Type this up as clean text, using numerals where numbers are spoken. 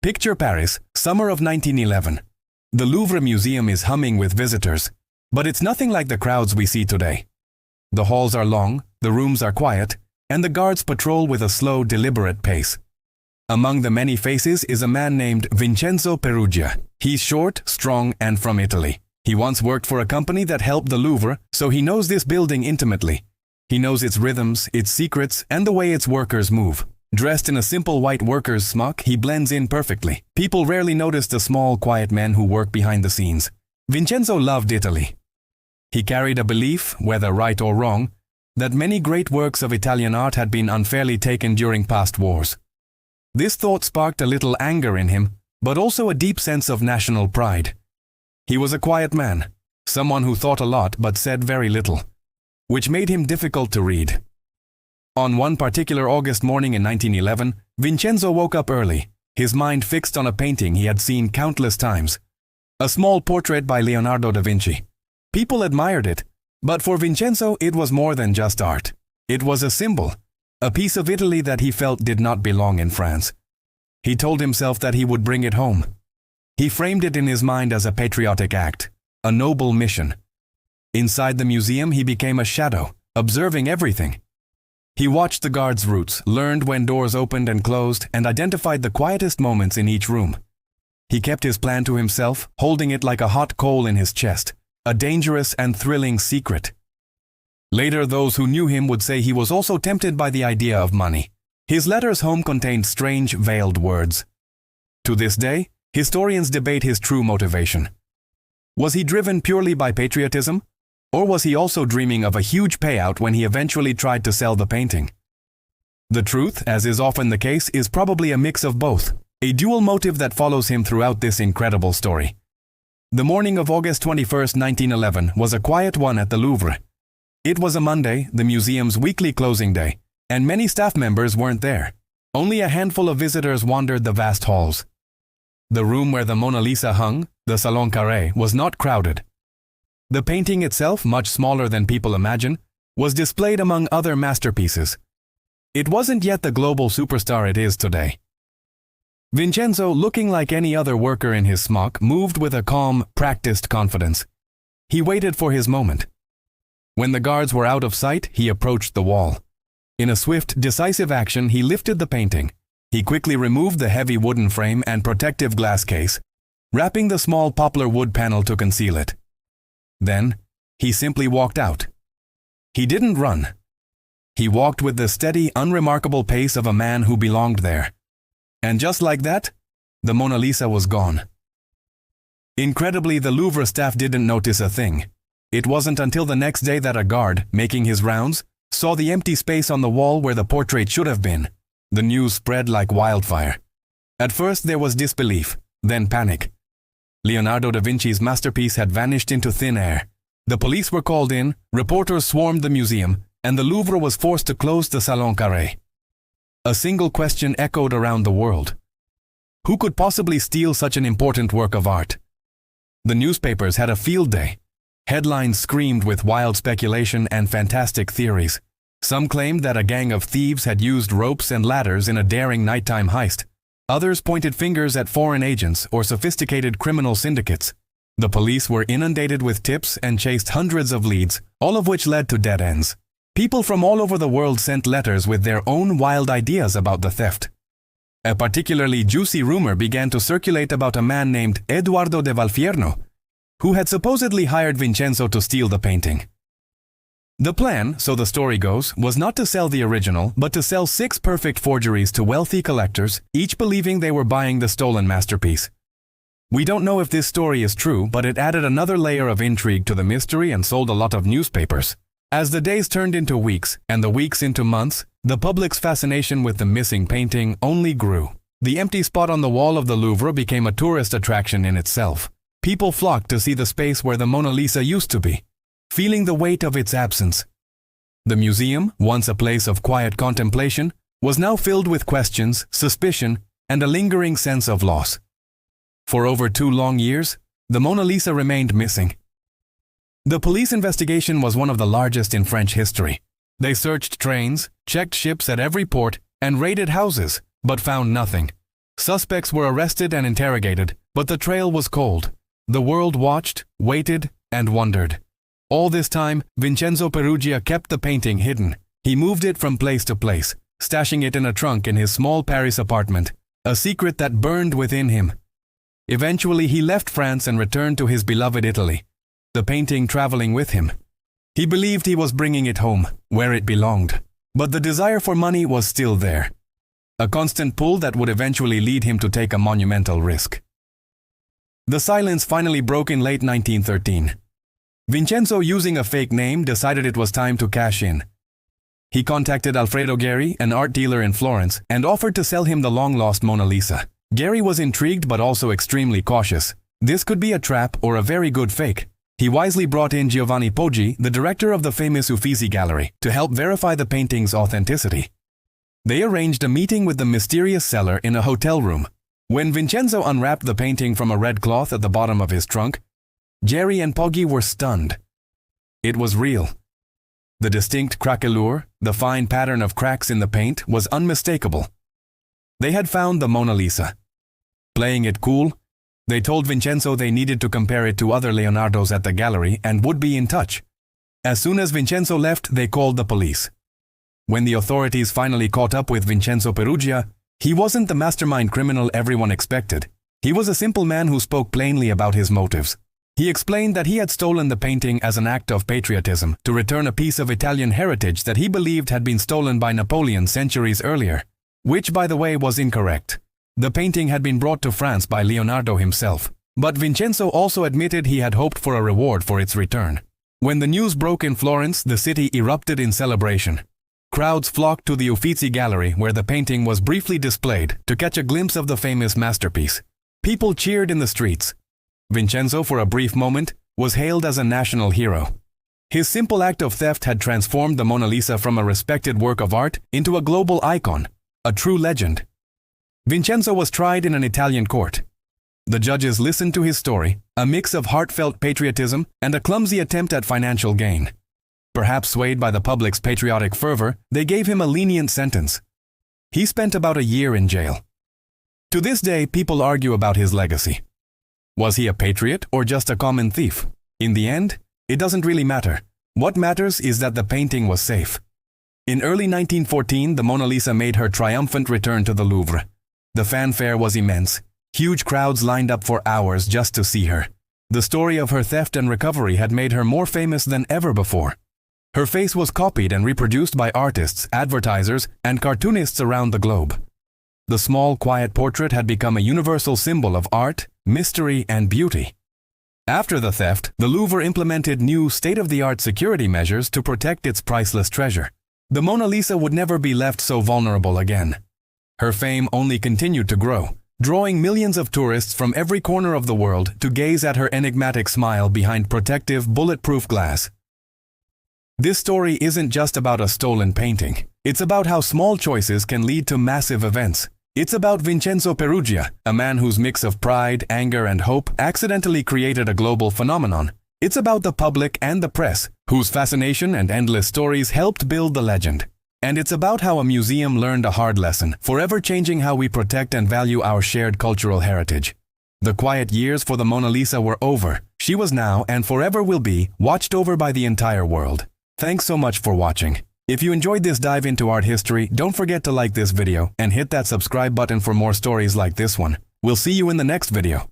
Picture Paris, summer of 1911. The Louvre Museum is humming with visitors, but it's nothing like the crowds we see today. The halls are long, the rooms are quiet, and the guards patrol with a slow, deliberate pace. Among the many faces is a man named Vincenzo Peruggia. He's short, strong, and from Italy. He once worked for a company that helped the Louvre, so he knows this building intimately. He knows its rhythms, its secrets, and the way its workers move. Dressed in a simple white worker's smock, he blends in perfectly. People rarely notice the small, quiet men who work behind the scenes. Vincenzo loved Italy. He carried a belief, whether right or wrong, that many great works of Italian art had been unfairly taken during past wars. This thought sparked a little anger in him, but also a deep sense of national pride. He was a quiet man, someone who thought a lot but said very little, which made him difficult to read. On one particular August morning in 1911, Vincenzo woke up early, his mind fixed on a painting he had seen countless times, a small portrait by Leonardo da Vinci. People admired it, but for Vincenzo it was more than just art. It was a symbol, a piece of Italy that he felt did not belong in France. He told himself that he would bring it home. He framed it in his mind as a patriotic act, a noble mission. Inside the museum he became a shadow, observing everything. He watched the guards' routes, learned when doors opened and closed, and identified the quietest moments in each room. He kept his plan to himself, holding it like a hot coal in his chest, a dangerous and thrilling secret. Later, those who knew him would say he was also tempted by the idea of money. His letters home contained strange, veiled words. To this day, historians debate his true motivation. Was he driven purely by patriotism? Or was he also dreaming of a huge payout when he eventually tried to sell the painting? The truth, as is often the case, is probably a mix of both, a dual motive that follows him throughout this incredible story. The morning of August 21, 1911, was a quiet one at the Louvre. It was a Monday, the museum's weekly closing day, and many staff members weren't there. Only a handful of visitors wandered the vast halls. The room where the Mona Lisa hung, the Salon Carré, was not crowded. The painting itself, much smaller than people imagine, was displayed among other masterpieces. It wasn't yet the global superstar it is today. Vincenzo, looking like any other worker in his smock, moved with a calm, practiced confidence. He waited for his moment. When the guards were out of sight, he approached the wall. In a swift, decisive action, he lifted the painting. He quickly removed the heavy wooden frame and protective glass case, wrapping the small poplar wood panel to conceal it. Then, he simply walked out. He didn't run. He walked with the steady, unremarkable pace of a man who belonged there. And just like that, the Mona Lisa was gone. Incredibly, the Louvre staff didn't notice a thing. It wasn't until the next day that a guard, making his rounds, saw the empty space on the wall where the portrait should have been. The news spread like wildfire. At first there was disbelief, then panic. Leonardo da Vinci's masterpiece had vanished into thin air. The police were called in, reporters swarmed the museum, and the Louvre was forced to close the Salon Carré. A single question echoed around the world. Who could possibly steal such an important work of art? The newspapers had a field day. Headlines screamed with wild speculation and fantastic theories. Some claimed that a gang of thieves had used ropes and ladders in a daring nighttime heist. Others pointed fingers at foreign agents or sophisticated criminal syndicates. The police were inundated with tips and chased hundreds of leads, all of which led to dead ends. People from all over the world sent letters with their own wild ideas about the theft. A particularly juicy rumor began to circulate about a man named Eduardo de Valfierno, who had supposedly hired Vincenzo to steal the painting. The plan, so the story goes, was not to sell the original, but to sell 6 perfect forgeries to wealthy collectors, each believing they were buying the stolen masterpiece. We don't know if this story is true, but it added another layer of intrigue to the mystery and sold a lot of newspapers. As the days turned into weeks, and the weeks into months, the public's fascination with the missing painting only grew. The empty spot on the wall of the Louvre became a tourist attraction in itself. People flocked to see the space where the Mona Lisa used to be, feeling the weight of its absence. The museum, once a place of quiet contemplation, was now filled with questions, suspicion, and a lingering sense of loss. For over 2 long years, the Mona Lisa remained missing. The police investigation was one of the largest in French history. They searched trains, checked ships at every port, and raided houses, but found nothing. Suspects were arrested and interrogated, but the trail was cold. The world watched, waited, and wondered. All this time, Vincenzo Peruggia kept the painting hidden. He moved it from place to place, stashing it in a trunk in his small Paris apartment, a secret that burned within him. Eventually, he left France and returned to his beloved Italy, the painting traveling with him. He believed he was bringing it home, where it belonged. But the desire for money was still there, a constant pull that would eventually lead him to take a monumental risk. The silence finally broke in late 1913. Vincenzo, using a fake name, decided it was time to cash in. He contacted Alfredo Geri, an art dealer in Florence, and offered to sell him the long-lost Mona Lisa. Geri was intrigued but also extremely cautious. This could be a trap or a very good fake. He wisely brought in Giovanni Poggi, the director of the famous Uffizi Gallery, to help verify the painting's authenticity. They arranged a meeting with the mysterious seller in a hotel room. When Vincenzo unwrapped the painting from a red cloth at the bottom of his trunk, Geri and Poggi were stunned. It was real. The distinct craquelure, the fine pattern of cracks in the paint, was unmistakable. They had found the Mona Lisa. Playing it cool, they told Vincenzo they needed to compare it to other Leonardos at the gallery and would be in touch. As soon as Vincenzo left, they called the police. When the authorities finally caught up with Vincenzo Peruggia, he wasn't the mastermind criminal everyone expected. He was a simple man who spoke plainly about his motives. He explained that he had stolen the painting as an act of patriotism to return a piece of Italian heritage that he believed had been stolen by Napoleon centuries earlier, which, by the way, was incorrect. The painting had been brought to France by Leonardo himself, but Vincenzo also admitted he had hoped for a reward for its return. When the news broke in Florence, the city erupted in celebration. Crowds flocked to the Uffizi Gallery, where the painting was briefly displayed, to catch a glimpse of the famous masterpiece. People cheered in the streets. Vincenzo, for a brief moment, was hailed as a national hero. His simple act of theft had transformed the Mona Lisa from a respected work of art into a global icon, a true legend. Vincenzo was tried in an Italian court. The judges listened to his story, a mix of heartfelt patriotism and a clumsy attempt at financial gain. Perhaps swayed by the public's patriotic fervor, they gave him a lenient sentence. He spent about a year in jail. To this day, people argue about his legacy. Was he a patriot or just a common thief? In the end, it doesn't really matter. What matters is that the painting was safe. In early 1914, the Mona Lisa made her triumphant return to the Louvre. The fanfare was immense. Huge crowds lined up for hours just to see her. The story of her theft and recovery had made her more famous than ever before. Her face was copied and reproduced by artists, advertisers, and cartoonists around the globe. The small, quiet portrait had become a universal symbol of art, mystery, and beauty. After the theft, the Louvre implemented new state-of-the-art security measures to protect its priceless treasure. The Mona Lisa would never be left so vulnerable again. Her fame only continued to grow, drawing millions of tourists from every corner of the world to gaze at her enigmatic smile behind protective, bulletproof glass. This story isn't just about a stolen painting. It's about how small choices can lead to massive events. It's about Vincenzo Peruggia, a man whose mix of pride, anger, and hope accidentally created a global phenomenon. It's about the public and the press, whose fascination and endless stories helped build the legend. And it's about how a museum learned a hard lesson, forever changing how we protect and value our shared cultural heritage. The quiet years for the Mona Lisa were over. She was now, and forever will be, watched over by the entire world. Thanks so much for watching. If you enjoyed this dive into art history, don't forget to like this video and hit that subscribe button for more stories like this one. We'll see you in the next video.